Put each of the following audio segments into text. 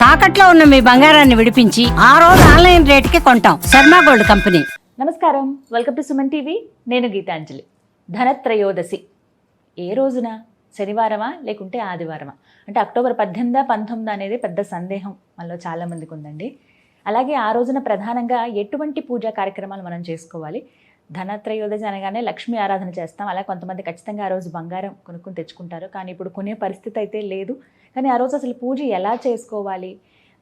తాకట్లో ఉన్న మీ బంగారాన్ని విడిపించి ఆ రోజు ఆన్లైన్ రేటుకి కొంటాం. Sharma gold company. నమస్కారం, వెల్కమ్ టు సుమన్ టీవీ. నేను గీతాంజలి. ధనత్రయోదశి ఏ రోజున? శనివారమా లేకుంటే ఆదివారమా? అంటే అక్టోబర్ 18, 19 అనేది పెద్ద సందేహం మనలో చాలామందికి ఉందండి. అలాగే ఆ రోజున ప్రధానంగా ఎటువంటి పూజా కార్యక్రమాలు మనం చేసుకోవాలి? ధనత్రయోదశి అనగానే లక్ష్మీ ఆరాధన చేస్తాం. అలా కొంతమంది ఖచ్చితంగా ఆ రోజు బంగారం కొనుక్కొని తెచ్చుకుంటారు. కానీ ఇప్పుడు కొనే పరిస్థితి అయితే లేదు. కానీ ఆ రోజు అసలు పూజ ఎలా చేసుకోవాలి,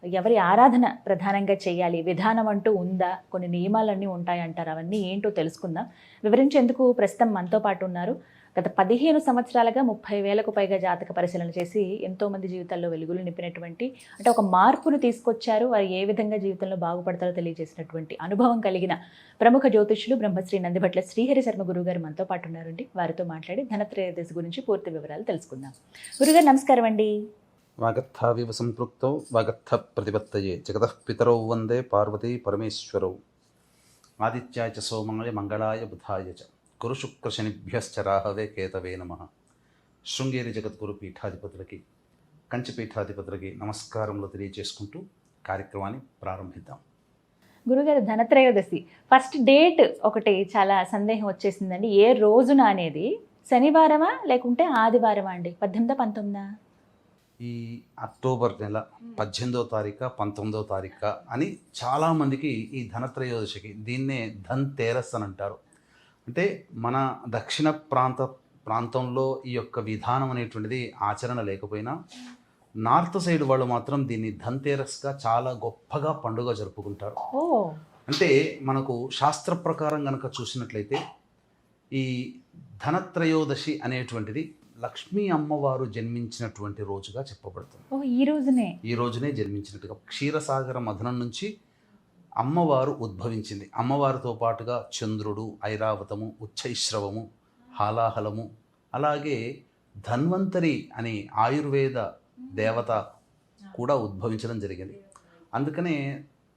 ఎవరి ఆరాధన ప్రధానంగా చేయాలి, విధానం అంటూ ఉందా, కొన్ని నియమాలన్నీ ఉంటాయంటారు. అవన్నీ ఏంటో తెలుసుకుందాం. వివరించేందుకు ప్రస్తుతం మనతో పాటు ఉన్నారు. గత 15 సంవత్సరాలుగా 30,000కు పైగా జాతక పరిశీలన చేసి ఎంతోమంది జీవితాల్లో వెలుగులు నింపినటువంటి, అంటే ఒక మార్పును తీసుకొచ్చారు, వారు ఏ విధంగా జీవితంలో బాగుపడతారో తెలియజేసినటువంటి అనుభవం కలిగిన ప్రముఖ జ్యోతిష్యులు బ్రహ్మశ్రీ నందిభట్ల శ్రీహరి శర్మ గురువు గారు మనతో పాటు ఉన్నారండి. వారితో మాట్లాడి ధనత్రయోదశి గురించి పూర్తి వివరాలు తెలుసుకుందాం. గురుగారు నమస్కారం అండి. వాగర్థావివ సంపృక్తౌ వాగర్థ ప్రతిపత్తయే జగతః పితరౌ వందే పార్వతీ పరమేశ్వరౌ. ఆదిత్యాయ చ సోమాయ మంగళాయ బుధాయ చ గురు శుక్ర శనిభ్యశ్చ రాహవే కేతవే నమః. శృంగేరి జగద్గురు పీఠాధిపతులకి, కంచి పీఠాధిపతులకి నమస్కారములు తెలియజేసుకుంటూ కార్యక్రమాన్ని ప్రారంభిద్దాం. గురుగారు, ధనత్రయోదశి ఫస్ట్ డేట్ ఒకటి చాలా సందేహం వచ్చేసిందండి. ఏ రోజున అనేది? శనివారమా లేకుంటే ఆదివారమా అండి? 18, 19? ఈ అక్టోబర్ నెల 18వ తారీఖు 19వ తారీఖు అని చాలామందికి ఈ ధనత్రయోదశికి, దీన్నే ధన్ తేరస్ అని అంటారు. అంటే మన దక్షిణ ప్రాంతంలో ఈ యొక్క విధానం అనేటువంటిది ఆచరణ లేకపోయినా, నార్త్ సైడ్ వాళ్ళు మాత్రం దీన్ని ధన్తేరస్గా చాలా గొప్పగా పండుగ జరుపుకుంటారు. అంటే మనకు శాస్త్ర ప్రకారం కనుక చూసినట్లయితే ఈ ధనత్రయోదశి అనేటువంటిది లక్ష్మీ అమ్మవారు జన్మించినటువంటి రోజుగా చెప్పబడుతుంది. ఈ రోజునే జన్మించినట్టుగా. క్షీరసాగర మథనం నుంచి అమ్మవారు ఉద్భవించింది. అమ్మవారితో పాటుగా చంద్రుడు, ఐరావతము, ఉచ్చైశ్రవము, హాలాహలము, అలాగే ధన్వంతరి అనే ఆయుర్వేద దేవత కూడా ఉద్భవించడం జరిగింది. అందుకనే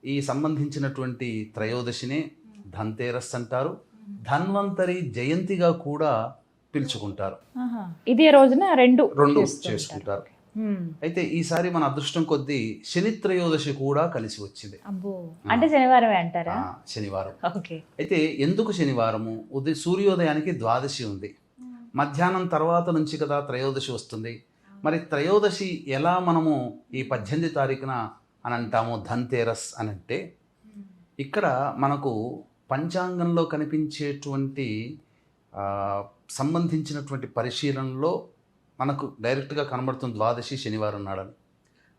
ఈ సంబంధించినటువంటి త్రయోదశినే ధన్తేరస్ అంటారు. ధన్వంతరి జయంతిగా కూడా పిలుచుకుంటారు. ఇదే రోజున రెండు చేసుకుంటారు. అయితే ఈసారి మన అదృష్టం కొద్దీ శని త్రయోదశి కూడా కలిసి వచ్చింది. అంటే శనివారమే అంటారా? శనివారం. అయితే ఎందుకు శనివారము? సూర్యోదయానికి ద్వాదశి ఉంది, మధ్యాహ్నం తర్వాత నుంచి కదా త్రయోదశి వస్తుంది. మరి త్రయోదశి ఎలా మనము ఈ 18 తారీఖున అని అంటాము ధన్తేరస్ అని అంటే, ఇక్కడ మనకు పంచాంగంలో కనిపించేటువంటి సంబంధించినటువంటి పరిశీలనలో మనకు డైరెక్ట్గా కనబడుతుంది ద్వాదశి శనివారం నాడని.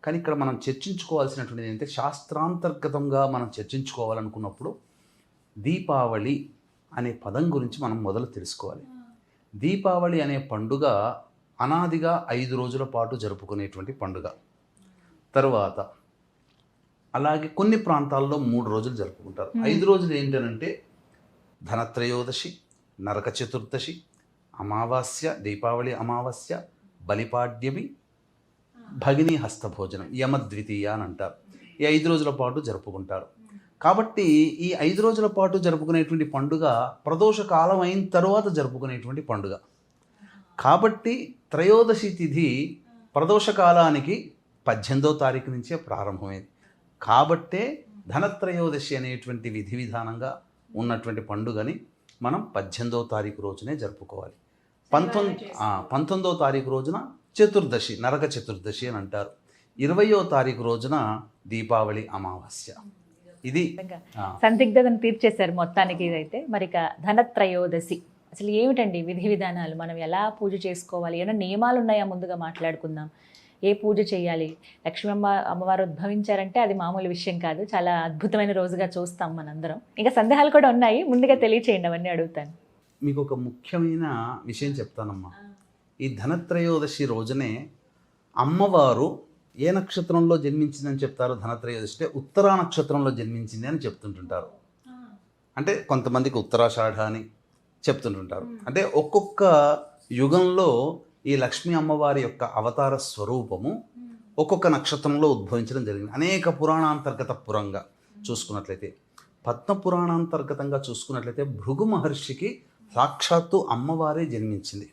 కానీ ఇక్కడ మనం చర్చించుకోవాల్సినటువంటిది ఏంటంటే, శాస్త్రాంతర్గతంగా మనం చర్చించుకోవాలనుకున్నప్పుడు దీపావళి అనే పదం గురించి మనం మొదలు తెలుసుకోవాలి. దీపావళి అనే పండుగ అనాదిగా 5 రోజుల పాటు జరుపుకునేటువంటి పండుగ. తరువాత అలాగే కొన్ని ప్రాంతాల్లో 3 రోజులు జరుపుకుంటారు. 5 రోజులు ఏంటనంటే ధనత్రయోదశి, నరక చతుర్దశి, అమావాస్య, దీపావళి అమావాస్య, బలిపాడ్యమి, భగిని హస్తభోజనం, యమద్వితీయ అని అంటారు. ఈ 5 రోజుల పాటు జరుపుకుంటారు. కాబట్టి ఈ 5 రోజుల పాటు జరుపుకునేటువంటి పండుగ ప్రదోష కాలం అయిన తరువాత జరుపుకునేటువంటి పండుగ. కాబట్టి త్రయోదశి తిథి ప్రదోష కాలానికి 18వ తారీఖు నుంచే ప్రారంభమైంది. కాబట్టే ధనత్రయోదశి అనేటువంటి విధి విధానంగా ఉన్నటువంటి పండుగని మనం 18వ తారీఖు రోజునే జరుపుకోవాలి. 19వ తారీఖు రోజున చతుర్దశి, నరక చతుర్దశి అని అంటారు. 20వ తారీఖు రోజున దీపావళి అమావాస్య. ఇది సందిగ్ధతను తీర్చేశారు మొత్తానికి. ఇదైతే మరి ఇక ధనత్రయోదశి అసలు ఏమిటండి విధి విధానాలు? మనం ఎలా పూజ చేసుకోవాలి? ఏమైనా నియమాలు ఉన్నాయా? ముందుగా మాట్లాడుకుందాం. ఏ పూజ చేయాలి? లక్ష్మీ అమ్మవారు ఉద్భవించారంటే అది మామూలు విషయం కాదు. చాలా అద్భుతమైన రోజుగా చూస్తాం మనందరం. ఇంకా సందేహాలు కూడా ఉన్నాయి, ముందుగా తెలియచేయండి, అవన్నీ అడుగుతాను. మీకు ఒక ముఖ్యమైన విషయం చెప్తానమ్మా. ఈ ధనత్రయోదశి రోజునే అమ్మవారు ఏ నక్షత్రంలో జన్మించిందని చెప్తారు? ధనత్రయోదశి అంటే ఉత్తరా నక్షత్రంలో జన్మించింది అని చెప్తుంటుంటారు. అంటే కొంతమందికి ఉత్తరాషాఢ అని చెప్తుంటుంటారు. అంటే ఒక్కొక్క యుగంలో ఈ లక్ష్మీ అమ్మవారి యొక్క అవతార స్వరూపము ఒక్కొక్క నక్షత్రంలో ఉద్భవించడం జరిగింది. అనేక పురాణాంతర్గత పురంగా చూసుకున్నట్లయితే, పద్మ పురాణాంతర్గతంగా చూసుకున్నట్లయితే భృగు మహర్షికి సాక్షాత్తు అమ్మవారే జన్మించింది.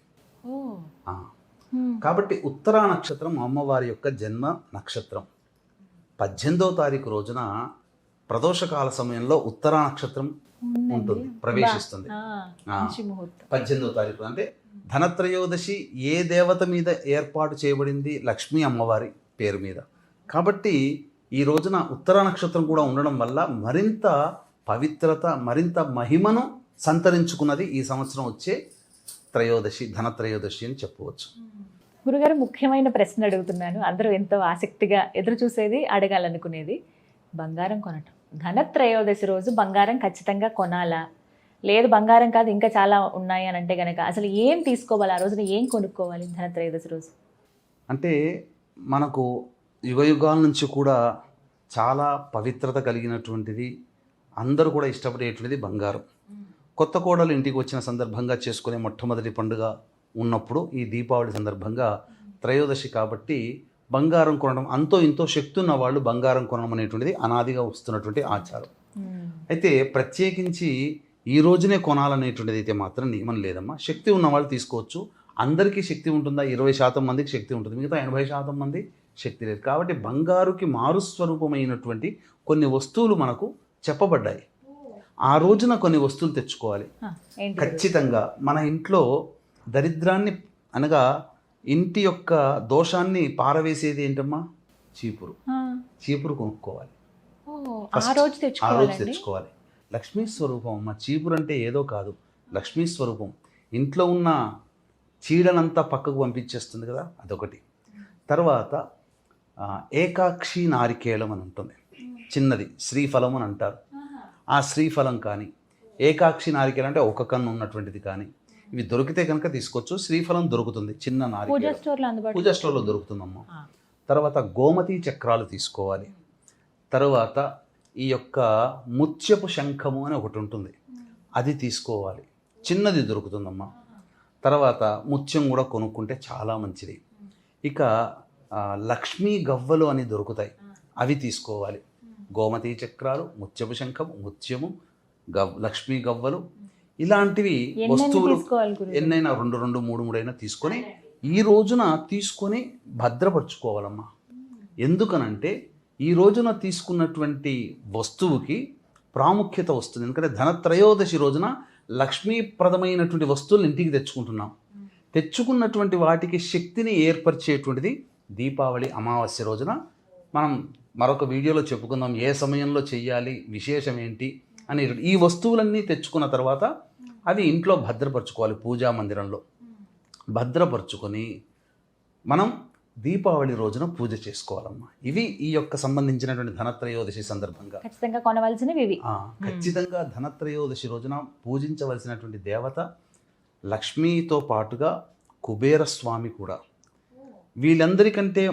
కాబట్టి ఉత్తరా నక్షత్రం అమ్మవారి యొక్క జన్మ నక్షత్రం. 18వ తారీఖు రోజున ప్రదోషకాల సమయంలో ఉత్తరా నక్షత్రం ఉంటుంది, ప్రవేశిస్తుంది. మంచి ముహూర్తం. 18వ తారీఖు అంటే ధనత్రయోదశి ఏ దేవత మీద ఏర్పాటు చేయబడింది? లక్ష్మీ అమ్మవారి పేరు మీద. కాబట్టి ఈ రోజున ఉత్తరా నక్షత్రం కూడా ఉండడం వల్ల మరింత పవిత్రత, మరింత మహిమను సంతరించుకున్నది ఈ సంవత్సరం వచ్చే త్రయోదశి, ధనత్రయోదశి అని చెప్పవచ్చు. గురుగారు, ముఖ్యమైన ప్రశ్న అడుగుతున్నాను. అందరూ ఎంతో ఆసక్తిగా ఎదురు చూసేది, అడగాలనుకునేది, బంగారం కొనటం. ధనత్రయోదశి రోజు బంగారం ఖచ్చితంగా కొనాలా, లేదు బంగారం కాదు ఇంకా చాలా ఉన్నాయి అని అంటే కనుక అసలు ఏం తీసుకోవాలి, ఆ రోజున ఏం కొనుక్కోవాలి ధనత్రయోదశి రోజు? అంటే మనకు యుగయుగాల నుంచి కూడా చాలా పవిత్రత కలిగినటువంటిది, అందరూ కూడా ఇష్టపడేటువంటిది బంగారం. కొత్త కోడలు ఇంటికి వచ్చిన సందర్భంగా చేసుకునే మొట్టమొదటి పండుగ ఉన్నప్పుడు ఈ దీపావళి సందర్భంగా త్రయోదశి కాబట్టి బంగారం కొనడం, అంతో ఇంతో శక్తి ఉన్న వాళ్ళు బంగారం కొనడం అనేటువంటిది అనాదిగా వస్తున్నటువంటి ఆచారం. అయితే ప్రత్యేకించి ఈ రోజునే కొనాలనేటువంటిది అయితే మాత్రం నియమం లేదమ్మా. శక్తి ఉన్న వాళ్ళు తీసుకోవచ్చు. అందరికీ శక్తి ఉంటుందా? 20% మందికి శక్తి ఉంటుంది, మిగతా 80% మంది శక్తి లేదు. కాబట్టి బంగారుకి మారుస్వరూపమైనటువంటి కొన్ని వస్తువులు మనకు చెప్పబడ్డాయి. ఆ రోజున కొన్ని వస్తువులు తెచ్చుకోవాలి ఖచ్చితంగా. మన ఇంట్లో దరిద్రాన్ని అనగా ఇంటి యొక్క దోషాన్ని పారవేసేది ఏంటమ్మా? చీపురు. చీపురు కొనుక్కోవాలి, ఆ రోజు తెచ్చుకోవాలి. లక్ష్మీ స్వరూపం అమ్మ. చీపురు అంటే ఏదో కాదు, లక్ష్మీ స్వరూపం. ఇంట్లో ఉన్న చీడనంతా పక్కకు పంపించేస్తుంది కదా, అదొకటి. తర్వాత ఏకాక్షి నారికేళం అని ఉంటుంది, చిన్నది శ్రీఫలం అని అంటారు. ఆ శ్రీఫలం కానీ, ఏకాక్షి నారికేళం అంటే ఒక కన్ను ఉన్నటువంటిది కానీ, ఇవి దొరికితే కనుక తీసుకోవచ్చు. శ్రీఫలం దొరుకుతుంది, చిన్న నారికేళం పూజా స్టోర్లో దొరుకుతుందమ్మా. తర్వాత గోమతి చక్రాలు తీసుకోవాలి. తర్వాత ఈ యొక్క ముత్యపు శంఖము అని ఒకటి ఉంటుంది, అది తీసుకోవాలి, చిన్నది దొరుకుతుందమ్మా. తర్వాత ముత్యం కూడా కొనుక్కుంటే చాలా మంచిది. ఇక లక్ష్మీ గవ్వలు అని దొరుకుతాయి, అవి తీసుకోవాలి. గోమతి చక్రాలు, ముత్యపు శంఖం, ముత్యము, లక్ష్మీ గవ్వలు, ఇలాంటివి వస్తువులు ఎన్నైనా 2, 3 అయినా తీసుకొని ఈ రోజున తీసుకొని భద్రపరచుకోవాలమ్మా. ఎందుకనంటే ఈ రోజున తీసుకున్నటువంటి వస్తువుకి ప్రాముఖ్యత వస్తుంది. ఎందుకంటే ధనత్రయోదశి రోజున లక్ష్మీప్రదమైనటువంటి వస్తువులు ఇంటికి తెచ్చుకుంటున్నాం. తెచ్చుకున్నటువంటి వాటికి శక్తిని ఏర్పరిచేటువంటిది దీపావళి అమావాస్య రోజున. మనం మరొక వీడియోలో చెప్పుకుందాం ఏ సమయంలో చెయ్యాలి, విశేషం ఏంటి అని. ఈ వస్తువులన్నీ తెచ్చుకున్న తర్వాత అవి ఇంట్లో భద్రపరచుకోవాలి, పూజా మందిరంలో భద్రపరచుకొని మనం దీపావళి రోజున పూజ చేసుకోవాలమ్మా. ఇవి ఈ యొక్క సంబంధించినటువంటి ధనత్రయోదశి సందర్భంగా ఖచ్చితంగా కొనవలసినవి ఇవి. ఖచ్చితంగా ధనత్రయోదశి రోజున పూజించవలసినటువంటి దేవత లక్ష్మీతో పాటుగా కుబేర స్వామి కూడా. వీళ్ళందరికంటే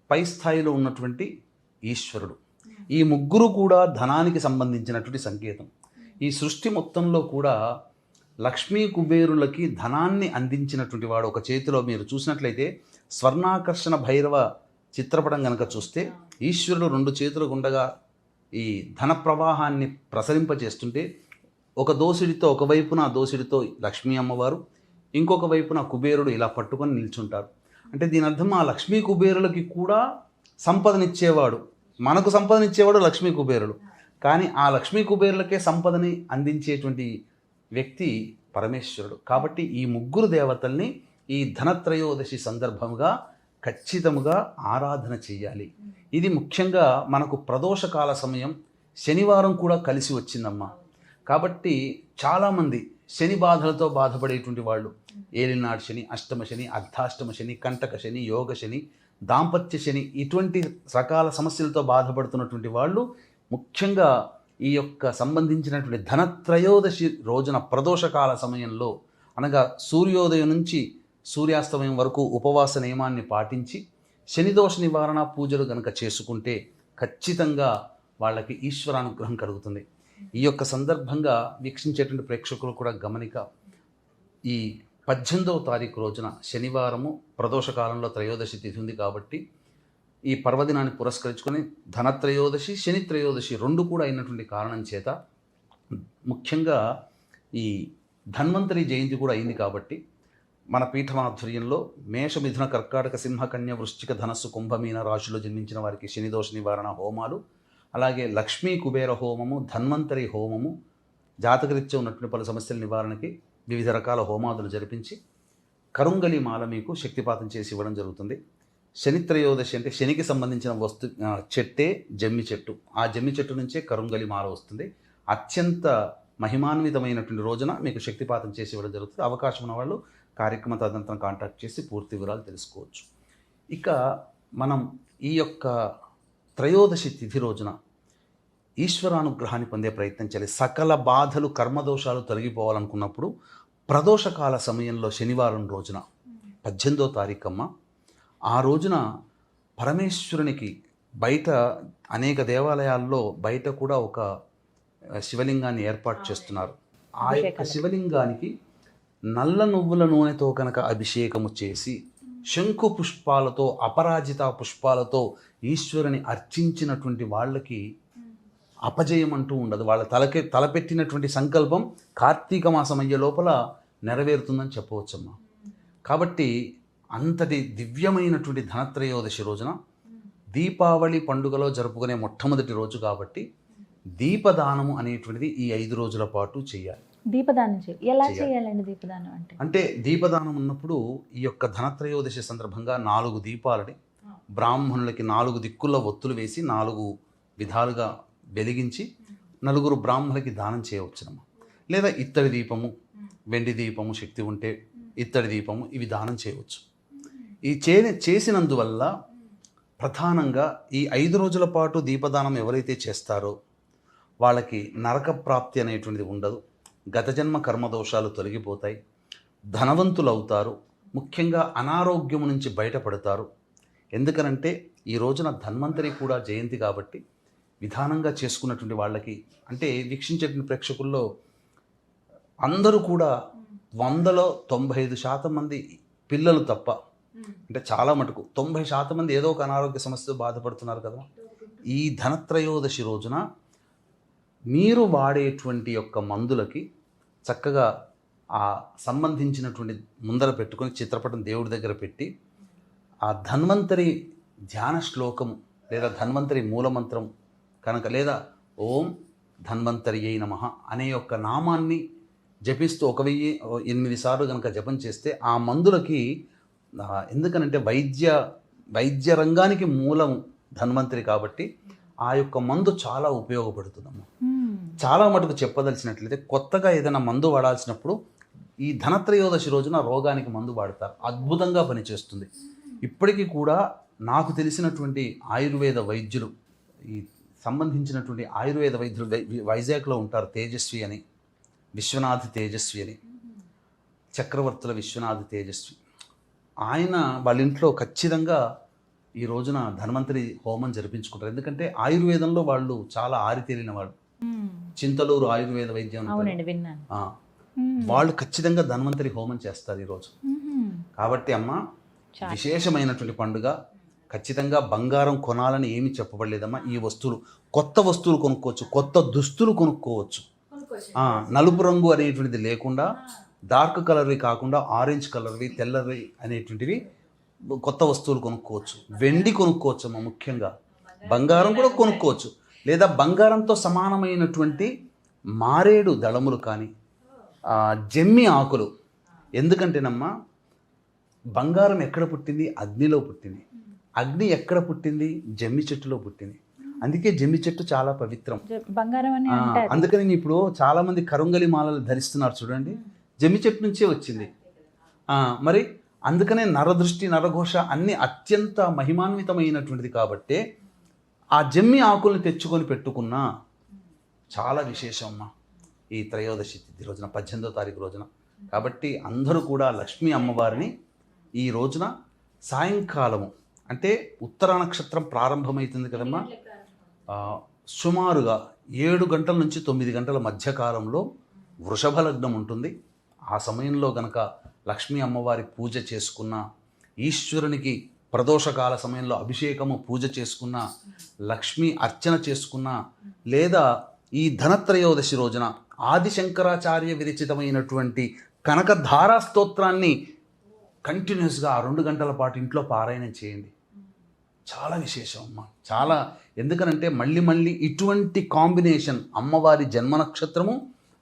పై స్థాయిలో ఉన్నటువంటి ఈశ్వరుడు. ఈ ముగ్గురు కూడా ధనానికి సంబంధించినటువంటి సంకేతం. ఈ సృష్టి మొత్తంలో కూడా లక్ష్మీ కుబేరులకి ధనాన్ని అందించినటువంటి వాడు. ఒక చేతిలో మీరు చూసినట్లయితే స్వర్ణాకర్షణ భైరవ చిత్రపటం కనుక చూస్తే ఈశ్వరుడు 2 చేతులు గుండగా ఈ ధన ప్రవాహాన్ని ప్రసరింపజేస్తుంటే ఒక దోసిడితో, ఒకవైపున దోసిడితో లక్ష్మీ అమ్మవారు, ఇంకొక వైపున కుబేరుడు ఇలా పట్టుకొని నిల్చుంటారు. అంటే దీని అర్థం ఆ లక్ష్మీ కుబేరులకి కూడా సంపదనిచ్చేవాడు, మనకు సంపదనిచ్చేవాడు లక్ష్మీ కుబేరుడు. కానీ ఆ లక్ష్మీ కుబేరులకే సంపదని అందించేటువంటి వ్యక్తి పరమేశ్వరుడు. కాబట్టి ఈ ముగ్గురు దేవతల్ని ఈ ధనత్రయోదశి సందర్భంగా ఖచ్చితంగా ఆరాధన చేయాలి. ఇది ముఖ్యంగా మనకు ప్రదోషకాల సమయం, శనివారం కూడా కలిసి వచ్చిందమ్మా. కాబట్టి చాలామంది శని బాధలతో బాధపడేటువంటి వాళ్ళు, ఏలినాడు శని, అష్టమ శని, అర్ధాష్టమ శని, కంటక శని, యోగ శని, దాంపత్య శని, ఇటువంటి రకాల సమస్యలతో బాధపడుతున్నటువంటి వాళ్ళు ముఖ్యంగా ఈ యొక్క సంబంధించినటువంటి ధనత్రయోదశి రోజున ప్రదోషకాల సమయంలో, అనగా సూర్యోదయం నుంచి సూర్యాస్తమయం వరకు ఉపవాస నియమాన్ని పాటించి శనిదోష నివారణ పూజలు కనుక చేసుకుంటే ఖచ్చితంగా వాళ్ళకి ఈశ్వరానుగ్రహం కలుగుతుంది. ఈ యొక్క సందర్భంగా వీక్షించేటువంటి ప్రేక్షకులు కూడా గమనిక, ఈ 18వ తారీఖు రోజున శనివారము ప్రదోషకాలంలో త్రయోదశి తిథి ఉంది. కాబట్టి ఈ పర్వదినాన్ని పురస్కరించుకొని ధనత్రయోదశి, శని త్రయోదశి 2 కూడా అయినటువంటి కారణం చేత ముఖ్యంగా ఈ ధన్వంతరి జయంతి కూడా అయింది. కాబట్టి మన పీఠమాధ్వర్యంలో మేష మిథున కర్కాటక సింహ కన్య వృశ్చిక ధనస్సు కుంభమీన రాశిలో జన్మించిన వారికి శనిదోష నివారణ హోమాలు, అలాగే లక్ష్మీ కుబేర హోమము, ధన్వంతరి హోమము, జాతకరీత్యా ఉన్నటువంటి పలు సమస్యల నివారణకి వివిధ రకాల హోమాదులు జరిపించి కరుంగలి మాల మీకు శక్తిపాతం చేసి ఇవ్వడం జరుగుతుంది. శని త్రయోదశి అంటే శనికి సంబంధించిన చెట్టే జమ్మి చెట్టు. ఆ జమ్మి చెట్టు నుంచే కరుంగలి మాల వస్తుంది. అత్యంత మహిమాన్వితమైనటువంటి రోజున మీకు శక్తిపాతం చేసి ఇవ్వడం జరుగుతుంది. అవకాశం ఉన్న వాళ్ళు కార్యక్రమ తదనంతరం కాంటాక్ట్ చేసి పూర్తి వివరాలు తెలుసుకోవచ్చు. ఇక మనం ఈ యొక్క త్రయోదశి తిథి రోజున ఈశ్వరానుగ్రహాన్ని పొందే ప్రయత్నం చేయాలి. సకల బాధలు కర్మదోషాలు తొలగిపోవాలనుకున్నప్పుడు ప్రదోషకాల సమయంలో శనివారం రోజున 18వ తారీఖమ్మ, ఆ రోజున పరమేశ్వరునికి బయట అనేక దేవాలయాల్లో బయట కూడా ఒక శివలింగాన్ని ఏర్పాటు చేస్తున్నారు. ఆ యొక్క శివలింగానికి నల్ల నువ్వుల నూనెతో కనుక అభిషేకము చేసి శంకు పుష్పాలతో అపరాజిత పుష్పాలతో ఈశ్వరుని అర్చించినటువంటి వాళ్ళకి అపజయం అంటూ ఉండదు. వాళ్ళ తలపెట్టినటువంటి సంకల్పం కార్తీక మాసం అయ్యే లోపల నెరవేరుతుందని చెప్పవచ్చమ్మా. కాబట్టి అంతటి దివ్యమైనటువంటి ధనత్రయోదశి రోజున దీపావళి పండుగలో జరుపుకునే మొట్టమొదటి రోజు కాబట్టి దీపదానము అనేటువంటిది ఈ 5 రోజుల పాటు చేయాలి. దీపదానం ఎలా చేయాలండి? దీపదానం అంటే దీపదానం ఉన్నప్పుడు ఈ యొక్క ధనత్రయోదశి సందర్భంగా 4 దీపాలని బ్రాహ్మణులకి 4 దిక్కుల్లో ఒత్తులు వేసి 4 విధాలుగా వెలిగించి 4 బ్రాహ్మణులకి దానం చేయవచ్చునమ్మా. లేదా ఇత్తడి దీపము, వెండి దీపము, శక్తి ఉంటే ఇత్తడి దీపము, ఇవి దానం చేయవచ్చు. ఈ చేసినందువల్ల ప్రధానంగా ఈ 5 రోజుల పాటు దీపదానం ఎవరైతే చేస్తారో వాళ్ళకి నరక ప్రాప్తి అనేటువంటిది ఉండదు. గత జన్మ కర్మదోషాలు తొలగిపోతాయి, ధనవంతులు అవుతారు, ముఖ్యంగా అనారోగ్యం నుంచి బయటపడతారు. ఎందుకనంటే ఈ రోజున ధన్వంతరి కూడా జయంతి కాబట్టి విధానంగా చేసుకున్నటువంటి వాళ్ళకి, అంటే వీక్షించేటువంటి ప్రేక్షకుల్లో అందరూ కూడా 100లో 95% మంది పిల్లలు తప్ప, అంటే చాలా మటుకు 90% మంది ఏదో ఒక అనారోగ్య సమస్యతో బాధపడుతున్నారు కదా. ఈ ధనత్రయోదశి రోజున మీరు వాడేటువంటి యొక్క మందులకి చక్కగా ఆ సంబంధించినటువంటి ముందర పెట్టుకొని చిత్రపటం దేవుడి దగ్గర పెట్టి ఆ ధన్వంతరి ధ్యాన శ్లోకము లేదా ధన్వంతరి మూలమంత్రం కనుక, లేదా ఓం ధన్వంతరియై నమః అనే యొక్క నామాన్ని జపిస్తూ 1008 సార్లు కనుక జపం చేస్తే ఆ మందులకి, ఎందుకనంటే వైద్య రంగానికి మూలం ధన్వంతరి కాబట్టి ఆ యొక్క మందు చాలా ఉపయోగపడుతుందమ్మా. చాలా మటుకు చెప్పదలిచినట్లయితే కొత్తగా ఏదైనా మందు వాడాల్సినప్పుడు ఈ ధనత్రయోదశి రోజున రోగానికి మందు వాడతారు. అద్భుతంగా పనిచేస్తుంది. ఇప్పటికీ కూడా నాకు తెలిసినటువంటి ఆయుర్వేద వైద్యులు, ఈ సంబంధించినటువంటి ఆయుర్వేద వైద్యులు వైజాగ్లో ఉంటారు. తేజస్వి అని, విశ్వనాథ్ తేజస్వి అని, చక్రవర్తుల విశ్వనాథ్ తేజస్వి. ఆయన వాళ్ళ ఇంట్లో ఖచ్చితంగా ఈ రోజున ధన్వంతరి హోమం జరిపించుకుంటారు. ఎందుకంటే ఆయుర్వేదంలో వాళ్ళు చాలా ఆరితేలిన వాళ్ళు. చింతలూరు ఆయుర్వేద వైద్యం వాళ్ళు ఖచ్చితంగా ధన్వంతరి హోమం చేస్తారు ఈరోజు. కాబట్టి అమ్మ, విశేషమైనటువంటి పండుగ. ఖచ్చితంగా బంగారం కొనాలని ఏమీ చెప్పబడలేదమ్మా. ఈ వస్తువులు, కొత్త వస్తువులు కొనుక్కోవచ్చు, కొత్త దుస్తులు కొనుక్కోవచ్చు. నలుపు రంగు అనేటువంటిది లేకుండా, డార్క్ కలర్వి కాకుండా ఆరెంజ్ కలర్వి, తెల్లవి అనేటువంటివి కొత్త వస్తువులు కొనుక్కోవచ్చు. వెండి కొనుక్కోవచ్చు అమ్మ. ముఖ్యంగా బంగారం కూడా కొనుక్కోవచ్చు. లేదా బంగారంతో సమానమైనటువంటి మారేడు దళములు కానీ, జమ్మి ఆకులు. ఎందుకంటేనమ్మా, బంగారం ఎక్కడ పుట్టింది? అగ్నిలో పుట్టింది. అగ్ని ఎక్కడ పుట్టింది? జమ్మి చెట్టులో పుట్టింది. అందుకే జమ్మి చెట్టు చాలా పవిత్రం. బంగారం అని అందుకని ఇప్పుడు చాలా మంది కరుంగలి మాలలు ధరిస్తున్నారు చూడండి, జమ్మి చెట్టు నుంచే వచ్చింది. మరి అందుకనే నరదృష్టి, నరఘోష అన్ని అత్యంత మహిమాన్వితమైనటువంటిది కాబట్టే ఆ జమ్మి ఆకుల్ని తెచ్చుకొని పెట్టుకున్నా చాలా విశేషం అమ్మా ఈ త్రయోదశి తిథి రోజున, 18వ తారీఖు రోజున. కాబట్టి అందరూ కూడా లక్ష్మీ అమ్మవారిని ఈ రోజున సాయంకాలము, అంటే ఉత్తర నక్షత్రం ప్రారంభమవుతుంది కదమ్మా, సుమారుగా 7 గంటల నుంచి 9 గంటల మధ్యకాలంలో వృషభ లగ్నం ఉంటుంది. ఆ సమయంలో గనక లక్ష్మీ అమ్మవారి పూజ చేసుకున్న, ఈశ్వరునికి ప్రదోషకాల సమయంలో అభిషేకము పూజ చేసుకున్న, లక్ష్మీ అర్చన చేసుకున్న, లేదా ఈ ధనత్రయోదశి రోజున ఆదిశంకరాచార్య విరచితమైనటువంటి కనకధారా స్తోత్రాన్ని కంటిన్యూస్గా ఆ 2 గంటల పాటు ఇంట్లో పారాయణం చేయండి. చాలా విశేషం అమ్మ. చాలా, ఎందుకనంటే మళ్ళీ మళ్ళీ ఇటువంటి కాంబినేషన్ అమ్మవారి జన్మ నక్షత్రము,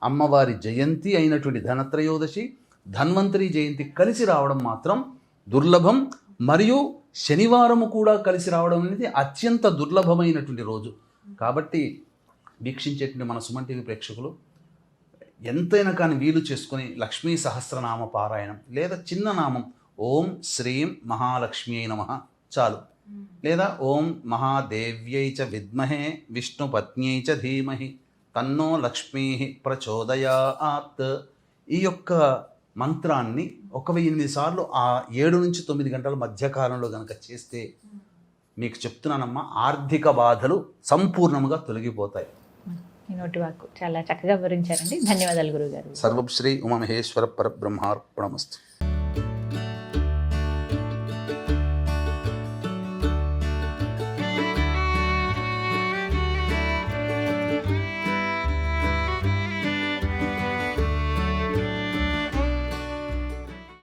అమ్మవారి జయంతి అయినటువంటి ధనత్రయోదశి, ధన్వంతరి జయంతి కలిసి రావడం మాత్రం దుర్లభం. మరియు శనివారము కూడా కలిసి రావడం అనేది అత్యంత దుర్లభమైనటువంటి రోజు. కాబట్టి వీక్షించేటువంటి మన సుమన్ టీవీ ప్రేక్షకులు ఎంతైనా కానీ వీలు చేసుకొని లక్ష్మీ సహస్రనామ పారాయణం లేదా చిన్న నామం ఓం శ్రీం మహాలక్ష్మీ నమః చాలు, లేదా ఓం మహాదేవ్యై చ విద్మహే విష్ణుపత్న్యై చ ధీమహి తన్నో లక్ష్మీ ప్రచోదయాత్, ఈ యొక్క మంత్రాన్ని 1008 సార్లు ఆ 7 నుంచి 9 గంటల మధ్యకాలంలో కనుక చేస్తే మీకు చెప్తున్నానమ్మా, ఆర్థిక బాధలు సంపూర్ణంగా తొలగిపోతాయి. ఈ నోటి వాక్కు చాలా చక్కగా వివరించారండి. ధన్యవాదాలు గురుగారు. సర్వం శ్రీ ఉమామహేశ్వర పరబ్రహ్మార్పణమస్తు.